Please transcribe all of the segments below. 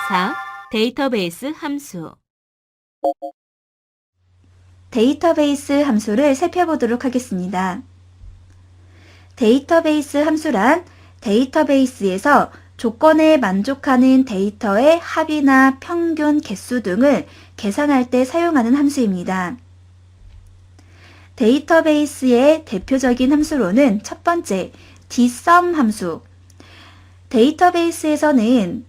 4. 데이터베이스 함수. 데이터베이스 함수를 살펴보도록 하겠습니다. 데이터베이스 함수란 데이터베이스에서 조건에 만족하는 데이터의 합이나 평균 개수 등을 계산할 때 사용하는 함수입니다. 데이터베이스의 대표적인 함수로는 첫 번째, dsum 함수. 데이터베이스에서는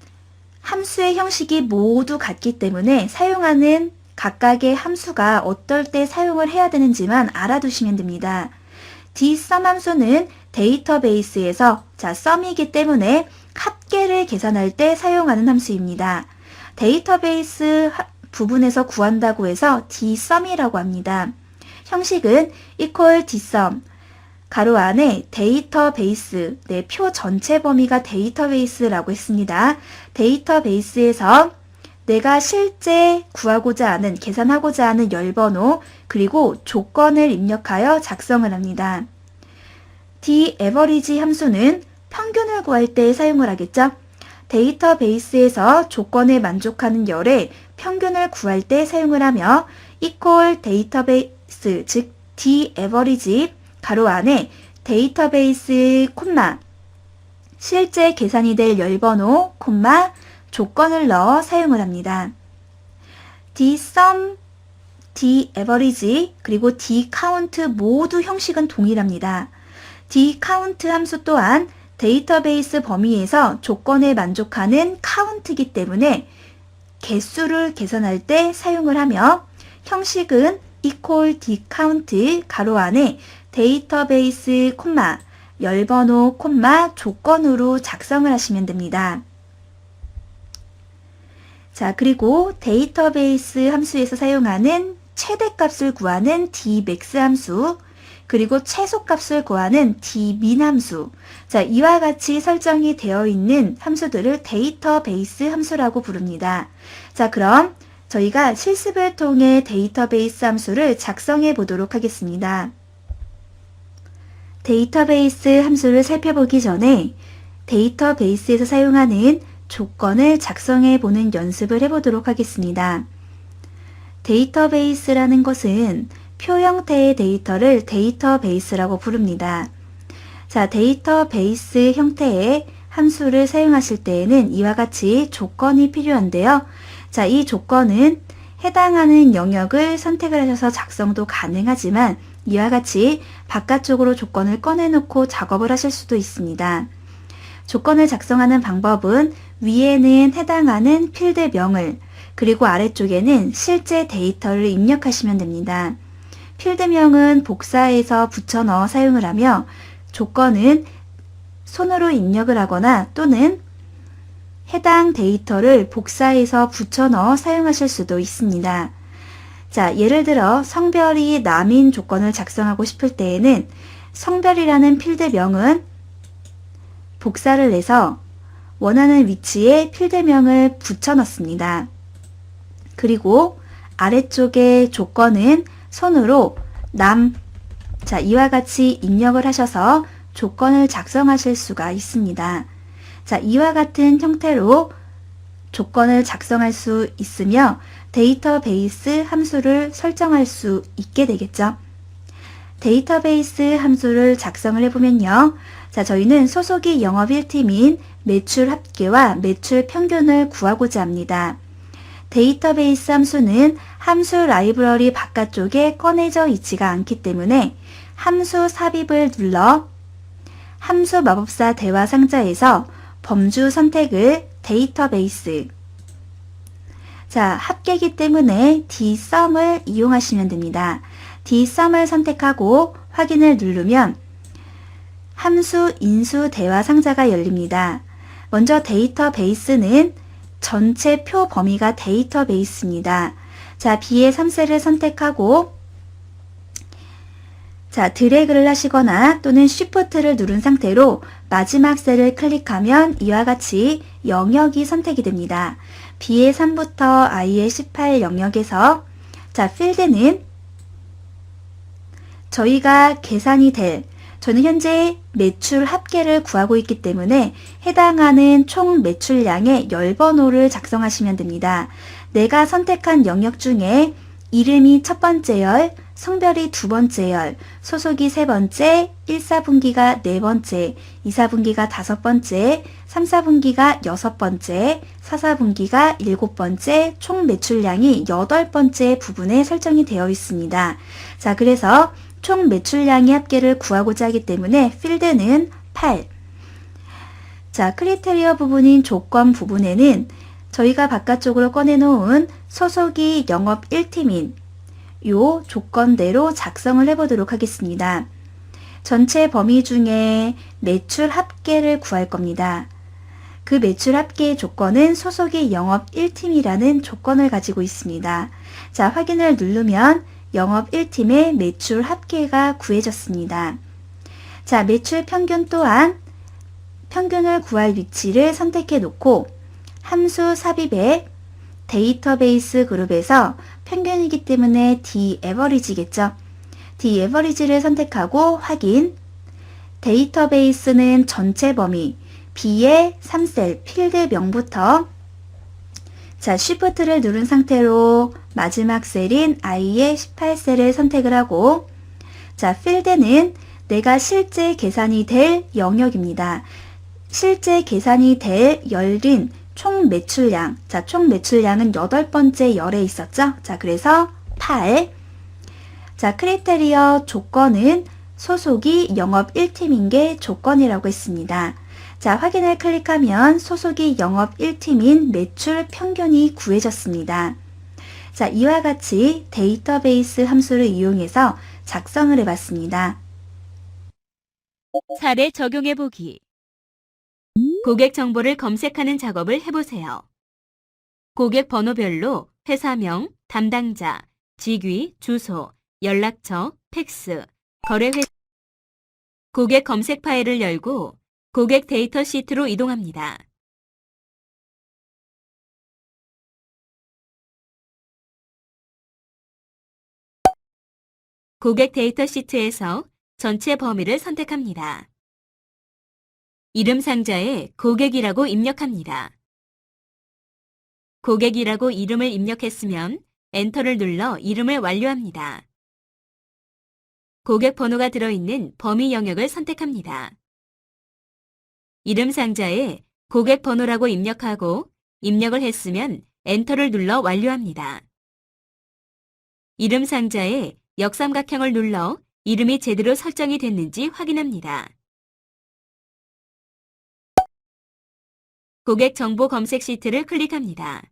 함수의 형식이 모두 같기 때문에 사용하는 각각의 함수가 어떨 때 사용을 해야 되는지만 알아두시면 됩니다. dsum 함수는 데이터베이스에서 sum이기 때문에 합계를 계산할 때 사용하는 함수입니다. 데이터베이스 부분에서 구한다고 해서 dsum이라고 합니다. 형식은 equal dsum 가로 안에 데이터베이스, 표 전체 범위가 데이터베이스라고 했습니다. 데이터베이스에서 내가 실제 구하고자 하는, 계산하고자 하는 열번호, 그리고 조건을 입력하여 작성을 합니다. daverage 함수는 평균을 구할 때 사용을 하겠죠. 데이터베이스에서 조건에 만족하는 열의 평균을 구할 때 사용을 하며 equal 데이터베이스, 즉 daverage 가로 안에 데이터베이스 콤마 실제 계산이 될 열번호 콤마 조건을 넣어 사용을 합니다. dsum, daverage 그리고 dcount 모두 형식은 동일합니다. dcount 함수 또한 데이터베이스 범위에서 조건에 만족하는 count이기 때문에 개수를 계산할 때 사용을 하며 형식은 equal dcount 가로 안에 데이터베이스 콤마 열번호 콤마 조건으로 작성을 하시면 됩니다. 자, 그리고 데이터베이스 함수에서 사용하는 최대값을 구하는 dmax 함수, 그리고 최소값을 구하는 dmin 함수. 자, 이와 같이 설정이 되어 있는 함수들을 데이터베이스 함수라고 부릅니다. 자, 그럼 저희가 실습을 통해 데이터베이스 함수를 작성해 보도록 하겠습니다. 데이터베이스 함수를 살펴보기 전에 데이터베이스에서 사용하는 조건을 작성해 보는 연습을 해보도록 하겠습니다. 데이터베이스라는 것은 표 형태의 데이터를 데이터베이스라고 부릅니다. 자, 데이터베이스 형태의 함수를 사용하실 때에는 이와 같이 조건이 필요한데요. 자, 이 조건은 해당하는 영역을 선택을 하셔서 작성도 가능하지만 이와 같이 바깥쪽으로 조건을 꺼내놓고 작업을 하실 수도 있습니다. 조건을 작성하는 방법은 위에는 해당하는 필드명을, 그리고 아래쪽에는 실제 데이터를 입력하시면 됩니다. 필드명은 복사해서 붙여 넣어 사용을 하며 조건은 손으로 입력을 하거나 또는 해당 데이터를 복사해서 붙여 넣어 사용하실 수도 있습니다. 자, 예를 들어 성별이 남인 조건을 작성하고 싶을 때에는 성별이라는 필드명은 복사를 해서 원하는 위치에 필드명을 붙여 넣습니다. 그리고 아래쪽에 조건은 손으로 남, 자, 이와 같이 입력을 하셔서 조건을 작성하실 수가 있습니다. 자, 이와 같은 형태로 조건을 작성할 수 있으며 데이터베이스 함수를 설정할 수 있게 되겠죠. 데이터베이스 함수를 작성을 해보면요. 자, 저희는 소속이 영업 1팀인 매출 합계와 매출 평균을 구하고자 합니다. 데이터베이스 함수는 함수 라이브러리 바깥쪽에 꺼내져 있지가 않기 때문에 함수 삽입을 눌러 함수 마법사 대화 상자에서 범주 선택을 데이터베이스, 자, 합계이기 때문에 dsum을 이용하시면 됩니다. dsum을 선택하고 확인을 누르면 함수 인수 대화 상자가 열립니다. 먼저 데이터베이스는 전체 표 범위가 데이터베이스입니다. 자, B의 3셀을 선택하고 자, 드래그를 하시거나 또는 Shift를 누른 상태로 마지막 셀을 클릭하면 이와 같이 영역이 선택이 됩니다. B의 3부터 I의 18 영역에서 자, 필드는 저희가 계산이 될 저는 현재 매출 합계를 구하고 있기 때문에 해당하는 총 매출량의 열 번호를 작성하시면 됩니다. 내가 선택한 영역 중에 이름이 첫 번째 열, 성별이 두 번째 열, 소속이 세 번째, 1, 4분기가 네 번째, 2, 4분기가 다섯 번째, 3, 4분기가 여섯 번째, 4, 4분기가 일곱 번째, 총 매출량이 여덟 번째 부분에 설정이 되어 있습니다. 자, 그래서 총 매출량의 합계를 구하고자 하기 때문에 필드는 8. 자, 크리테리어 부분인 조건 부분에는 저희가 바깥쪽으로 꺼내놓은 소속이 영업 1팀인 요 조건대로 작성을 해보도록 하겠습니다. 전체 범위 중에 매출 합계를 구할 겁니다. 그 매출 합계의 조건은 소속이 영업 1팀이라는 조건을 가지고 있습니다. 자, 확인을 누르면 영업 1팀의 매출 합계가 구해졌습니다. 자, 매출 평균 또한 평균을 구할 위치를 선택해 놓고 함수 삽입에 데이터베이스 그룹에서 평균이기 때문에 D-average겠죠. D-average를 선택하고 확인. 데이터베이스는 전체 범위 B의 3셀 필드명부터 자, Shift를 누른 상태로 마지막 셀인 I의 18셀을 선택을 하고 자, 필드는 내가 실제 계산이 될 영역입니다. 실제 계산이 될 열은 총 매출량. 자, 총 매출량은 여덟 번째 열에 있었죠? 자, 그래서 8. 자, 크리테리어 조건은 소속이 영업 1팀인 게 조건이라고 했습니다. 자, 확인을 클릭하면 소속이 영업 1팀인 매출 평균이 구해졌습니다. 자, 이와 같이 데이터베이스 함수를 이용해서 작성을 해봤습니다. 사례 적용해보기. 고객 정보를 검색하는 작업을 해보세요. 고객 번호별로 회사명, 담당자, 직위, 주소, 연락처, 팩스, 거래회 고객 검색 파일을 열고 고객 데이터 시트로 이동합니다. 고객 데이터 시트에서 전체 범위를 선택합니다. 이름 상자에 고객이라고 입력합니다. 고객이라고 이름을 입력했으면 엔터를 눌러 이름을 완료합니다. 고객 번호가 들어있는 범위 영역을 선택합니다. 이름 상자에 고객 번호라고 입력하고 입력을 했으면 엔터를 눌러 완료합니다. 이름 상자에 역삼각형을 눌러 이름이 제대로 설정이 됐는지 확인합니다. 고객 정보 검색 시트를 클릭합니다.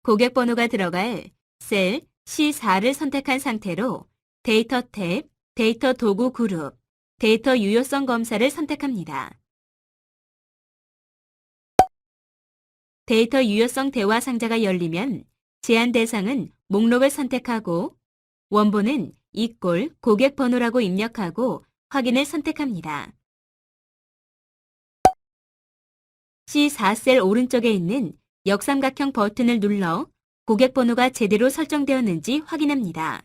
고객 번호가 들어갈 셀 C4를 선택한 상태로 데이터 탭, 데이터 도구 그룹, 데이터 유효성 검사를 선택합니다. 데이터 유효성 대화 상자가 열리면 제한 대상은 목록을 선택하고 원본은 이꼴 고객 번호라고 입력하고 확인을 선택합니다. C4셀 오른쪽에 있는 역삼각형 버튼을 눌러 고객 번호가 제대로 설정되었는지 확인합니다.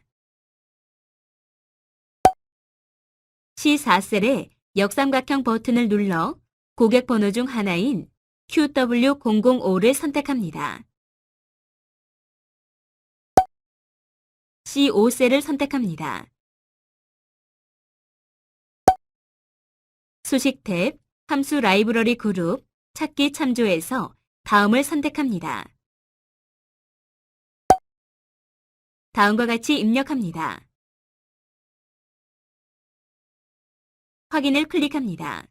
C4셀에 역삼각형 버튼을 눌러 고객 번호 중 하나인 QW005를 선택합니다. C5셀을 선택합니다. 수식 탭, 함수 라이브러리 그룹, 찾기 참조에서 다음을 선택합니다. 다음과 같이 입력합니다. 확인을 클릭합니다.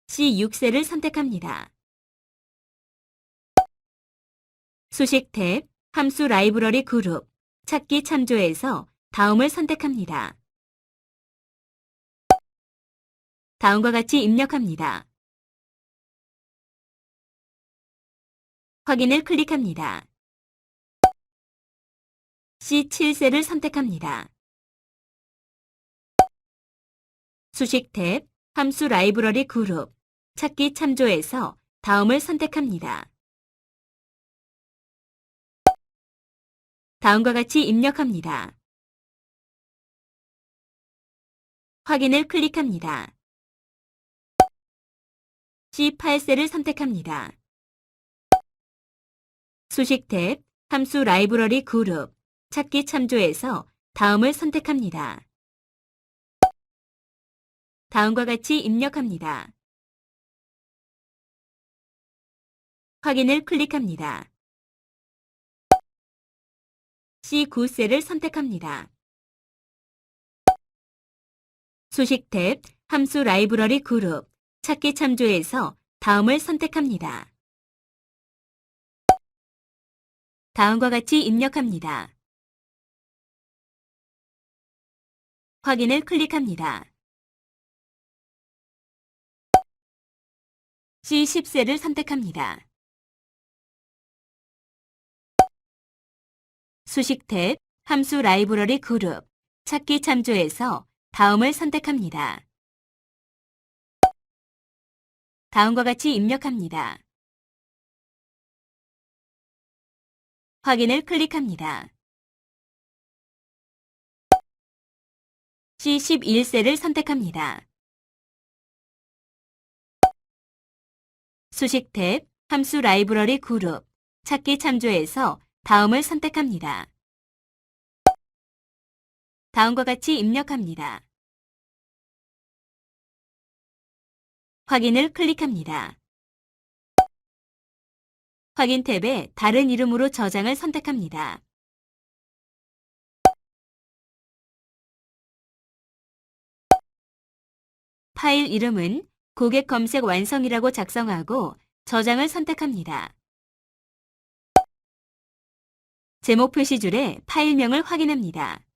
C6셀을 선택합니다. 수식 탭, 함수 라이브러리 그룹, 찾기 참조에서 다음을 선택합니다. 다음과 같이 입력합니다. 확인을 클릭합니다. C7셀을 선택합니다. 수식 탭, 함수 라이브러리 그룹, 찾기 참조에서 다음을 선택합니다. 다음과 같이 입력합니다. 확인을 클릭합니다. C8셀을 선택합니다. 수식 탭, 함수 라이브러리 그룹, 찾기 참조에서 다음을 선택합니다. 다음과 같이 입력합니다. 확인을 클릭합니다. C9셀을 선택합니다. 수식 탭, 함수 라이브러리 그룹, 찾기 참조에서 다음을 선택합니다. 다음과 같이 입력합니다. 확인을 클릭합니다. C10셀을 선택합니다. 수식 탭, 함수 라이브러리 그룹, 찾기 참조에서 다음을 선택합니다. 다음과 같이 입력합니다. 확인을 클릭합니다. C11셀을 선택합니다. 수식 탭, 함수 라이브러리 그룹, 찾기 참조에서 다음을 선택합니다. 다음과 같이 입력합니다. 확인을 클릭합니다. 확인 탭에 다른 이름으로 저장을 선택합니다. 파일 이름은 고객 검색 완성이라고 작성하고 저장을 선택합니다. 제목 표시줄에 파일명을 확인합니다.